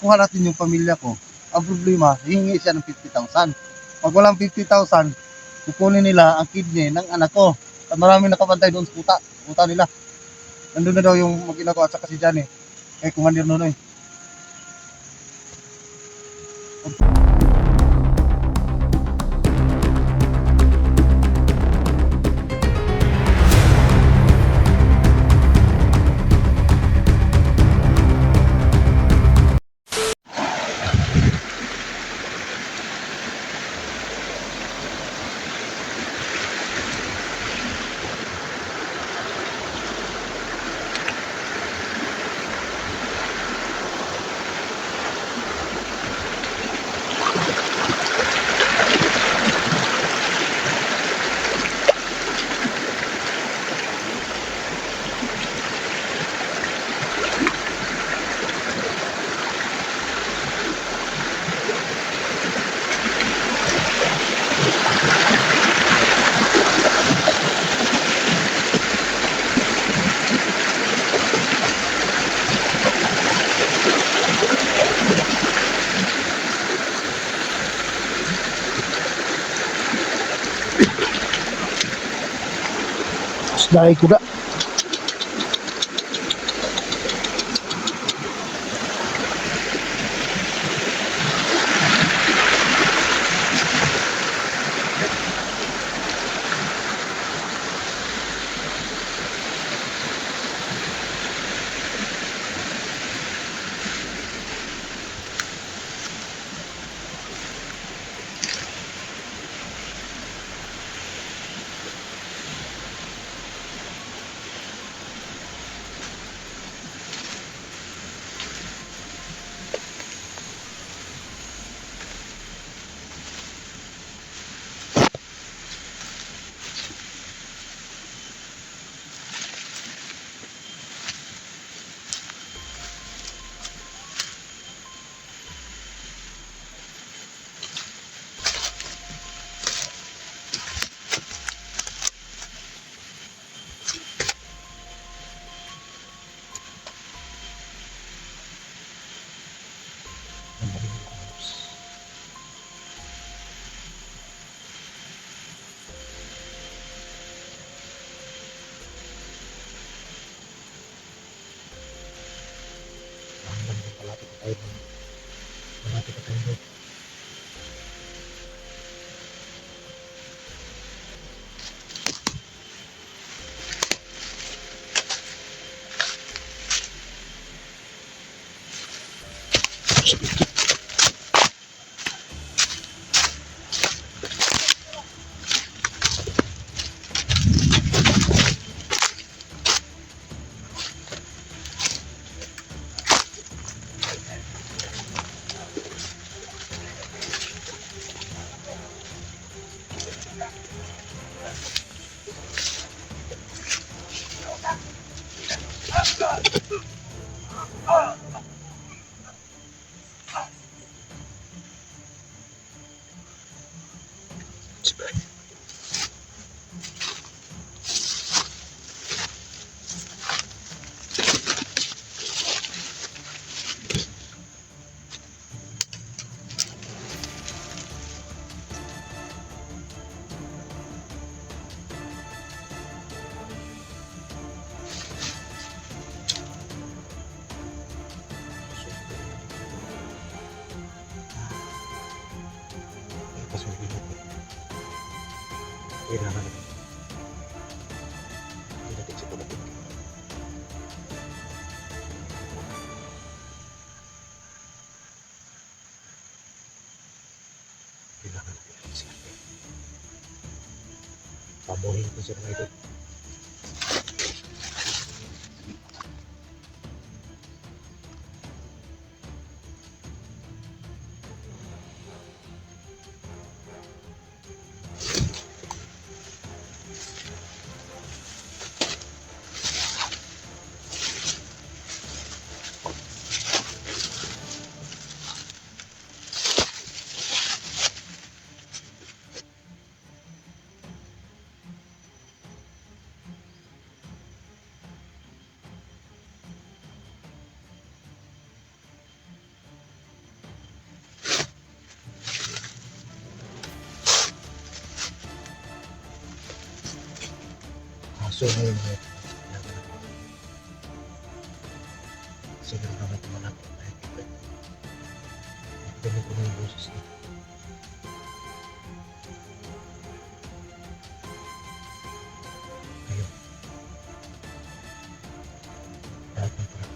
kuha natin yung pamilya ko. Ang problema, hihingi siya ng 50,000. Pag walang 50,000, kukunin nila ang kidney ng anak ko. At maraming nakabantay doon sa puta nila. Nandun na daw yung mag-ina ko at saka si Johnny. Kumandir Nonoy. Dahil kuda. Kailangan natin. Hindi natin sa palating. Kailangan natin natin siya. Pamuhin ko siya mga ito. So ngayon mga siguro naman tumalapit tayo dito. Ganun ko na yung boses niya. Ayun. Lahat ng para.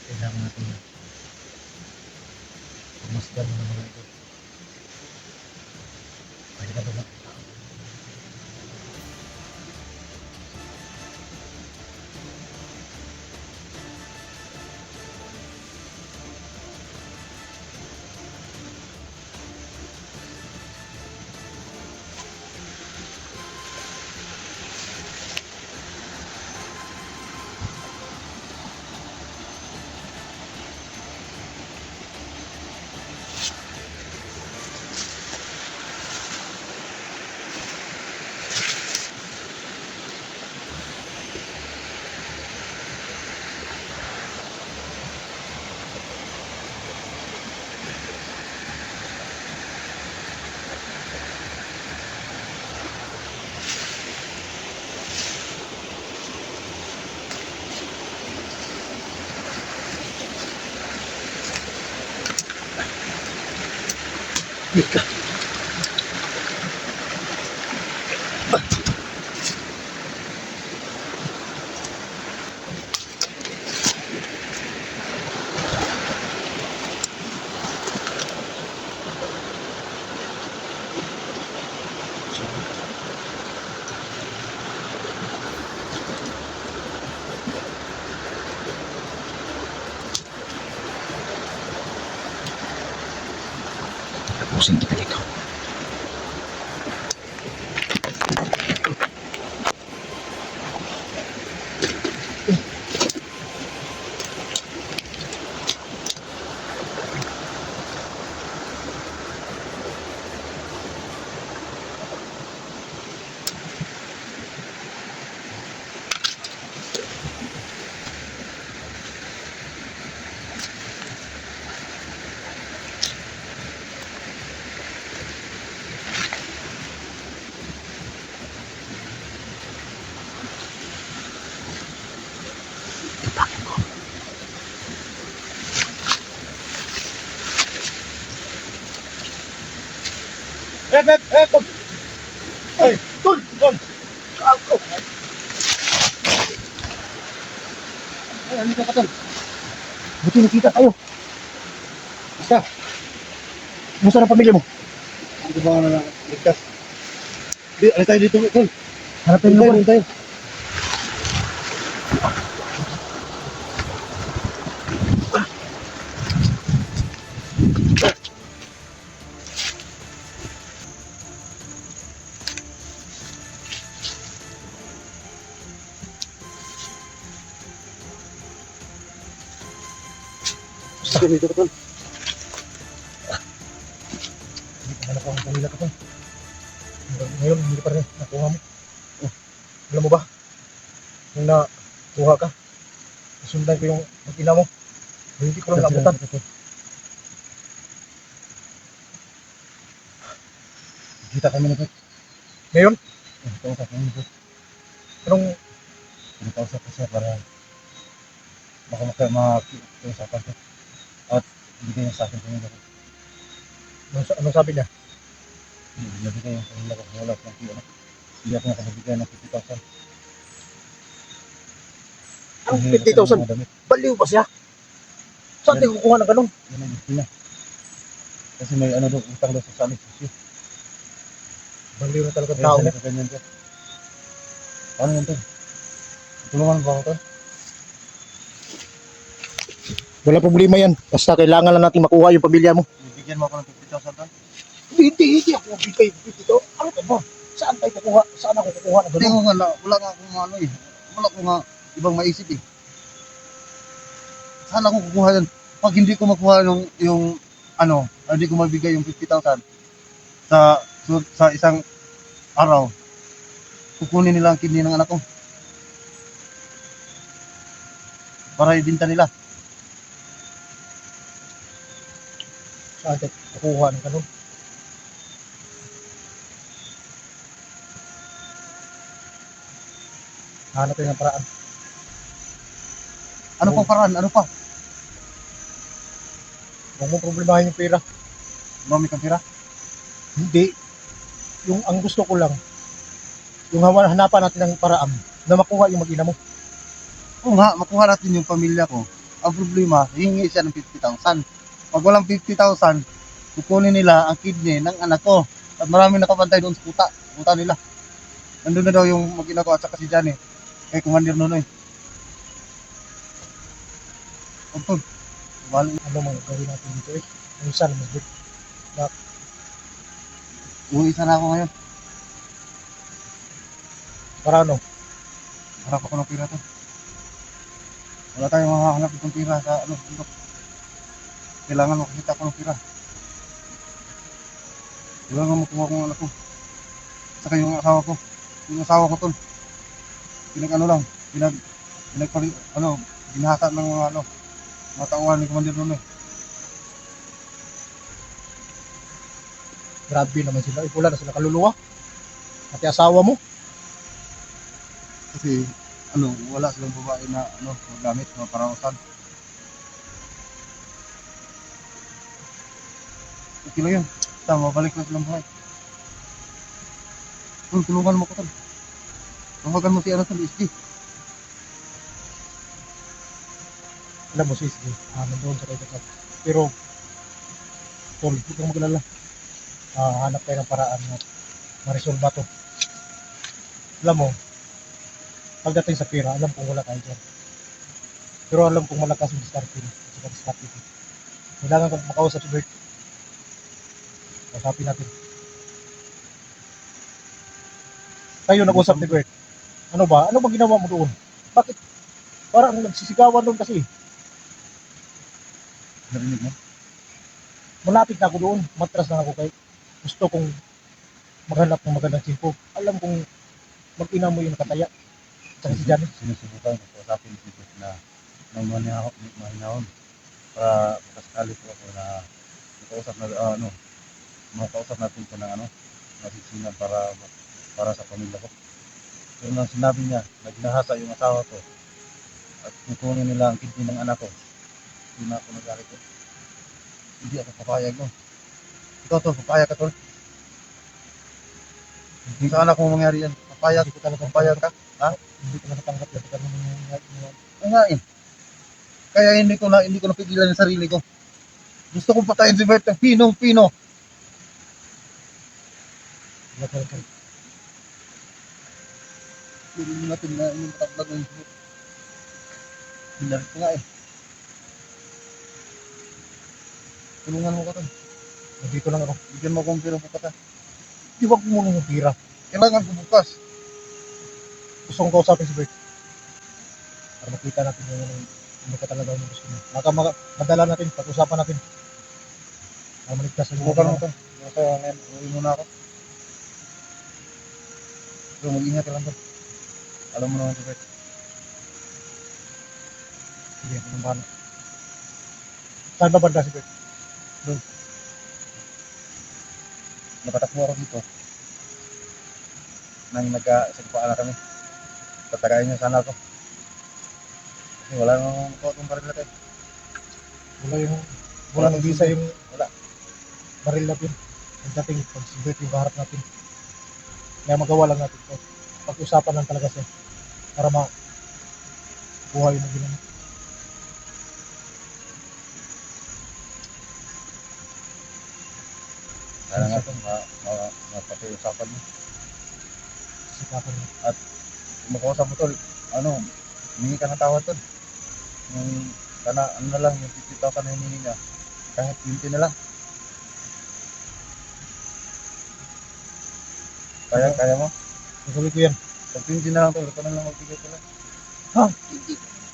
Kailangan natin na pumasdan ng mga ito. Pwede ka ba? Mika. Tapusin kita dito. Ipakin ko. Tol! Ay, tol! Tol! Ako! Ay, halika ka, tol. Buti nakita tayo. Basta. Kumusta na pamilya mo? Hindi ba na ligtas? Di, ano tayo dito, tol? Hanap tayo ng lugar. dito ka tol. Hindi pa nakuha ang kanila ka tol. Ngayon, hindi pa rin nakuha mo. Oh, alam mo ba? Nung nakuha ka, nasundan ko yung mag-ina mo. Hindi ko lang naabutan. Kita kami na po. Ngayon? Kausap kami po. Anong pinakausap ko siya para baka makiusapan ko. At bigay niya sa akin pamilya ko. Anong sabi niya? Nabigay yung pamilya ko. Wala ko ng hindi ako nakabigay ng 50,000. Ang 50,000? Baliw ba siya? Saan tayo kukuha ng ganun? Yan ang gusto niya. Kasi may ano doon, utang daw sa amin. Baliw na talaga tao niya. Ganyan siya. Paano yun to? Tulungan ba ako to? Wala problema yan. Basta kailangan lang natin makuha yung pamilya mo. Bibigyan mo ako ng 50,000 to? Hindi ako bigay 50,000. Ano ka ba? Saan tayo kukuha? Saan ako kukuha na Hindi ganun? ko nga, wala nga akong ano eh. Wala ko nga ibang maisip eh. Saan ako kukuha yan? Pag hindi ko makuha yung ano, hindi ko mabigay yung 50,000 sa isang araw, kukunin nila ang kidney ng anak ko. Para ibinta nila. Saan tayo kukuha ng ganun? Hanap tayo ng paraan. Ano pa paraan? Ano pa? Huwag mo problemahin yung pera. Mami kang pira? Hindi. Yung ang gusto ko lang, yung hanapan natin ng paraan na makuha yung mag-ina mo. Oo nga, makuha natin yung pamilya ko. Ang problema, hihingi siya ng 50,000. Pag walang 50,000, kukunin nila ang kidney ng anak ko. At marami nakabantay doon sa kuta nila. Nandun na daw yung mag-ina ko at saka si Johnny. Kay Commander Nonoy. Pagpag, bali, Ano mang gawin natin dito eh? Yung sana mag uwi sana ako ngayon. para ano? Harap ako ng pira to. Wala tayong makahanap itong pira sa ano, bundok. Kailangan makikita ko ng pira. Kailangan makuha ko ng anak ko. Saka yung asawa ko. Yung asawa ko tol. Ginahasa ng mga ano, mga tauhan ni Commander Nonoy. Grabe naman sila. Wala na sila kaluluwa. Pati asawa mo. Kasi ano, wala silang babae na ano, magamit, mga parausan. Okay lang yun. Basta mabalik na silang buhay. Tulungan mo ko tol. Tawagan mo si ano tol, SG. Alam mo sis, nandoon sa kayo. Pero, tol, huwag kang magalala. Hanap tayo ng paraan na ma-resolve to. Alam mo, pagdating sa pera, alam kong wala tayo dyan. Pero alam kong malakas yung diskarte mo. Diskarte ko. Kailangan kong makausap si Bert. Kausapin natin. Tayo nag-usap ni Bert. Ano ba? Ano ba ginawa mo doon? Bakit? Parang nagsisigawan doon kasi. Narinig mo? Malapit na ako doon. Matras na ako kay gusto kong maghanap ng magandang simpo. Alam kong mag-ina mo yung nakataya. Tsaka si Johnny. Sinusubukan ko kausapin si Bert na mahinahon para makasakali ko ako na makausap natin ko ng ano, masisinan para sa pamilya ko. Pero nang sinabi niya, nagnahasa yung asawa ko at kukunin nila ang kidney ng anak ko, hindi na ako nagalit ko. Hindi ako papayag no. Ikaw tol, papayag ka tol. Hindi sa anak mo mangyari yan. Papayag ka? Ha? Hindi ko natanggap yan. Ito naman yung Oo nga eh. Kaya hindi ko napigilan yung sarili ko. Gusto kong patayin si Bert ng pinong-pino. Hindi natin na yung taklag ng Bert. Binarit ko nga eh. Tulungan mo ko tol. Nandito lang ako. Bigyan mo akong pira po ka. Di ba kumuha yung pira? Kailangan ko bukas. Gusto kong kausapin si Bert. Para makita natin yung Hindi ka talaga yung gusto mo. Baka madala natin, pag-usapan natin. Maligtas sa Subukan mo to. Basta ngayon, uwi muna ako. So, mag-ingat ka lang to. Alam mo naman to, Bert. Sige, anong bahala. Saan ba banda si Bert? Nakatakbo ako dito. Nang nagkasagpaan na kami. Tatagayin niyo sana ako. Kasi wala namang kuha itong baril natin. Wala nang visa yung Wala. baril natin. Pagdating, pag si Bert yung kaharap natin. Kaya magawa lang natin ito. Pag-usapan lang talaga siya. Para buhay mo ginamit. Kaya nga ito, mapakiusapan mo. Sikapan mo. Kung makausap mo tol, humingi ka ng tawad tol. Yung, ano na lang, yung 50,000 na hiningi niya. Kahit 20 na lang. Kaya mo? Nagawin ko yan. Pag 20 na lang tol, ito na lang magbigay ko lang. Ha?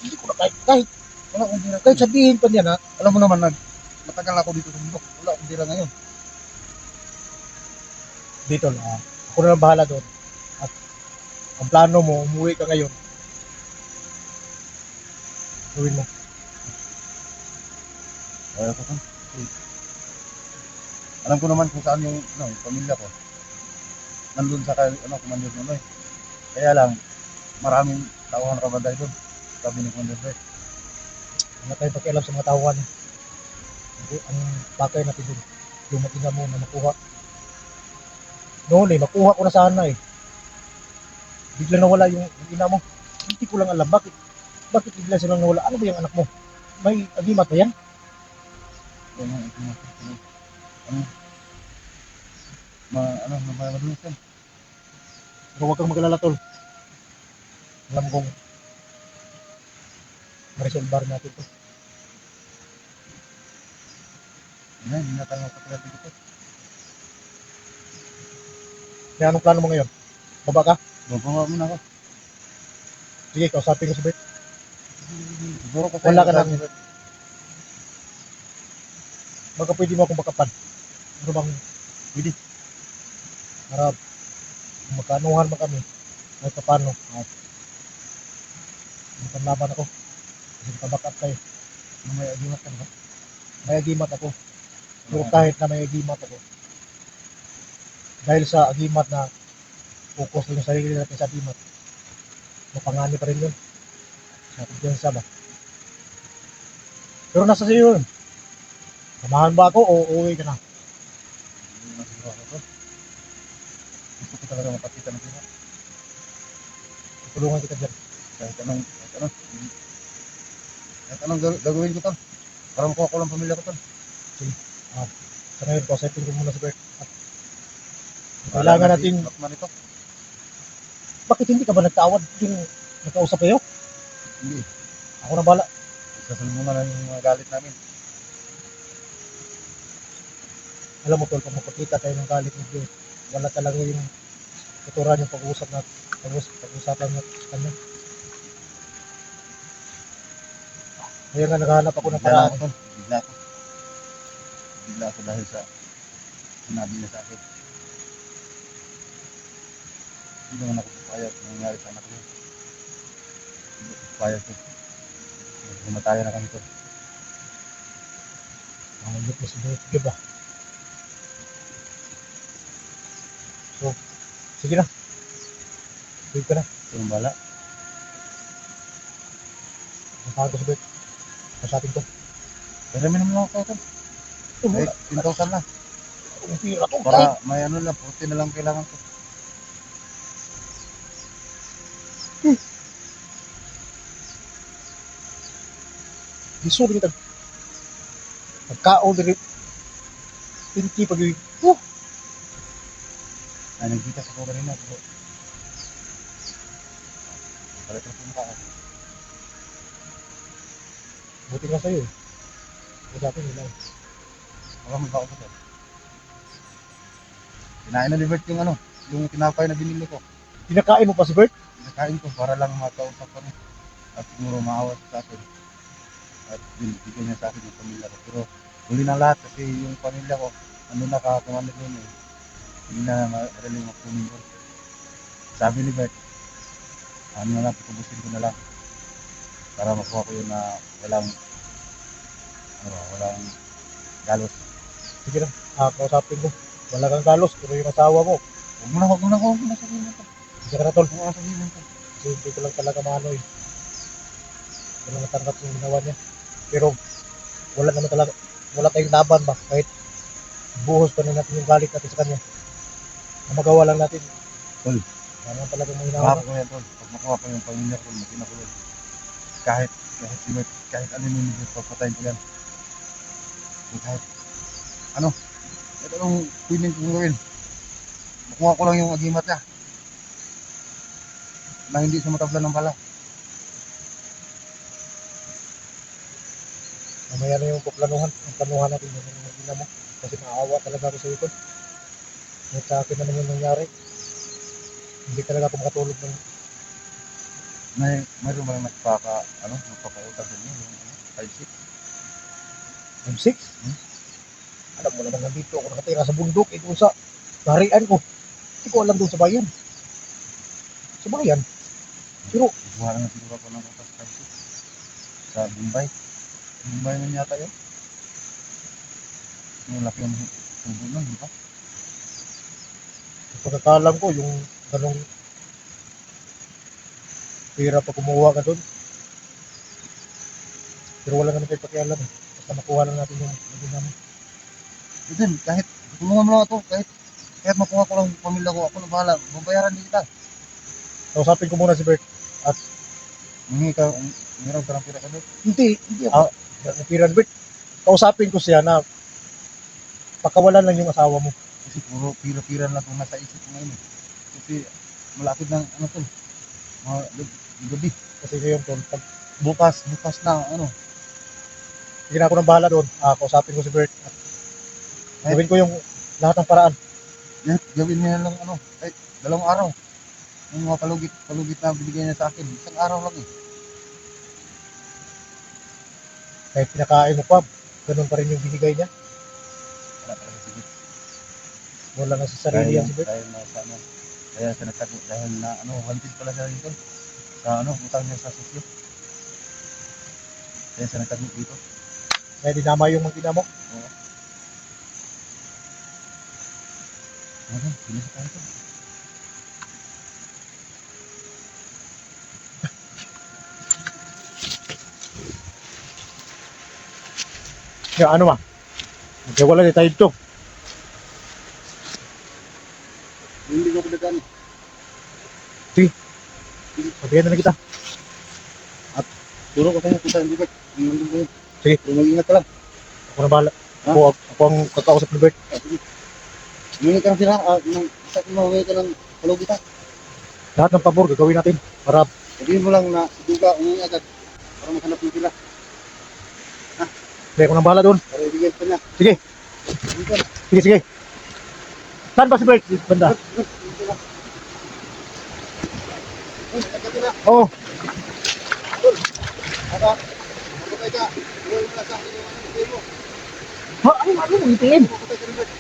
Hindi ko na kahit Wala akong dira. kahit sabihin pa niya na, Alam mo naman, matagal ako dito sa bundok. Wala akong dira ngayon. dito na, ako na lang bahala doon. At ang plano mo, umuwi ka ngayon. Gawin mo. Kaya ko tol. Alam ko naman kung saan yung pamilya ko. Nandun sa Commander Nunoy. Kaya lang, maraming tao ang nakabanday doon. Sabi ni Commander Nunoy. Wala tayong pakialam sa mga tawahan. Ang bakay natin doon. Yung mag-ina mo na makuha. Noon makuha ko na sana eh. Bigla nawala yung ina mo. Hindi ko lang alam bakit bigla silang nawala. Ano ba yung anak mo? May agimat ba yan? Madulas yan. Pero huwag kang mag-alala tol. Alam kong ma-resolve natin to. Hindi na tayo mapatagad dito. Kaya anong plano mo ngayon? Baba ka? Bababa muna ako. Sige, kausapin ko si Bert. Siguro kasi Wala ka na. Baka pwede mo akong bakapan. Ano bang pwede? Para magkaanuhan ba kami? Kahit pa paano. Magpanlaban ako. Kasi pabakat kayo. May agimat ka ba? May agimat ako. Pero kahit na may agimat ako, dahil sa agimat na focus lang yung sarili natin sa agimat, mapangani pa rin yun. Sa kumpiyansa ba? Pero nasa sa'yo yun. Samahan ba ako o uuwi ka na? Hindi na siguro ako to. Gusto ko talaga mapakita ng sila. Tulungan kita dyan. Kahit anong gagawin ko to. Para makuha ko lang pamilya ko to. Sa ngayon, kausapin ko muna si Bert. At kailangan natin, Ito. bakit hindi ka ba nagtawad yung nagkausap kayo? Hindi. Ako na bala. Sasalmuna na yung mga galit namin. Alam mo tol, kung magpakita tayo ng galit ni Bert, wala talaga yung tuturan yung pag-uusap na pag-usapan na kanya. Kaya nga naghahanap ako ng paraan. Bigla ako dahil sa sinabi niya sa akin. Hindi naman ako papayag na nangyari sa anak niya. Hindi ako papayag ko. Gumatayan na kami to. Ang ulit mo si Bert, di ba? So, sige na. Sige ka na. Yung bala. Ang ko si Bert. Masapin ko. Pero may naman ako ito. Wala. 10,000 na. Ang pira to. Para may lang, 40 na lang kailangan ko. Lisod kita. Pagkaon diri. Pinti pag Ay, nagkita sa ko kanina. Balik na po mukha ko. buti nga sa'yo. Magapin nila. Baka magkao ko to. Kinain na ni Bert yung tinapay na binili ko. Pinakain mo pa si Bert? Nakain ko para lang makausap kami. At siguro maawat sa akin. at binibigyan niya sa akin yung pamilya ko. Pero huli na lahat kasi yung pamilya ko, ano na kakakumanin doon eh. Hindi na madaling makunin doon. Sabi ni Bert, ano na lang, tutubusin ko na lang para makuha ko yun na walang walang galos. Sige na, kausapin ko. Wala kang galos, pero yung asawa mo. Huwag mo na sabihin mo to. Sige ka na, tol. Huwag mo na sabihin mo to. Kasi hindi ko lang talaga maano eh. Hindi ko lang natanggap yung ginawa niya. Pero wala naman talaga, wala tayong laban ba? Kahit buhos pa na natin yung galit natin sa kanya. Ang magawa lang natin. Tol. Ano talagang may hinawa. Makuha ko yan tol. Pag makuha ko yung pamilya ko, magina ko yun. Kahit si Bert, kahit ano yung hindi papatayin ko yan. Kahit ano, kahit anong pwedeng kong gawin. Makuha ko lang yung agimat niya. Na hindi sumatabla ng bala. Mamaya na yung planuhan. Ang planuhan natin yung mga gina mo. Kasi maawa talaga ako sa ito. At sa akin na naman yung nangyari. Hindi talaga ako makatulog ng Mayroon ba lang nagpapautas sa inyo? Yung 5-6? M6. Alam mo naman nandito ako nakatira sa bundok. Doon sa harian ko. Hindi ko alam doon sa bayan. Sa bayan. Pero Buha lang siguro ako ng utas 5-6 sa Bombay. Bombay na yata yun. Yung laki yung tubo nun, di ba? pagkakalam ko yung ganong pira pa kumuha ka doon. Pero wala naman tayo pakialam eh. Basta makuha lang natin yung naging namin. Then, kahit tulungan mo lang ako, kahit makuha ko lang yung pamilya ko, ako na bahala. Babayaran din kita. Kausapin ko muna si Bert. Meron ka ng pira ka doon. Hindi ako. Pira ni Bert. Kausapin ko siya na pakawalan lang yung asawa mo. Kasi puro pira-pira lang kung nasa isip ko ngayon. Kasi malapit ng ano to, mga gabi. Kasi ngayon tol, pag Bukas na hindi na ako nang bahala doon, kausapin ko si Bert. At gawin ko yung lahat ng paraan. gawin niya lang kahit 2 araw. Yung mga palugit na binigay niya sa akin, 1 araw lang eh. Kahit pinakain mo pa, ganun pa rin yung binigay niya. Wala talaga sige. Wala na sa sarili yan si Bert. Kaya siya nagtago dahil na wanted pala siya dito. Sa utang niya sa sosyo. Kaya siya nagtago dito. Kaya dinama yung mga ginamo. Bilis tayo to. Kaya ano ma? Magkawala di tayo dito. Hindi ko pinagaan. Sabihan na kita. Turo ko tayo punta hindi ba? Sige. Mag-ingat ka lang. Ako na bahala. Ha? Ako ang kakausap ni Bert. Humingi ka ng sira, isa kung mahuwi ka ng palugita. Lahat ng pabor gagawin natin para Sabihin mo lang na si Duga umuwi agad para maghanap ng sila. ako nang bahala doon. Para ibigay ka niya. Sige. Dito. Sige. Saan ba si Bert? Banda. Oo. Aba, magpapay ka. Huwag mo lang sa akin yung ibigay mo. Ano mo itiin? Magpapay ka rin, Bert.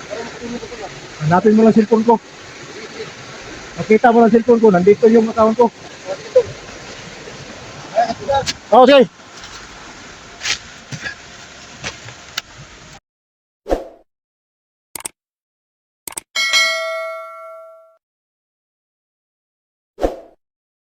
Para makatulong ka pala. Hanapin mo lang cellphone ko. Nakita mo lang cellphone ko. Nandito yung account ko. Dito. Ay, ito na. Oo, sige.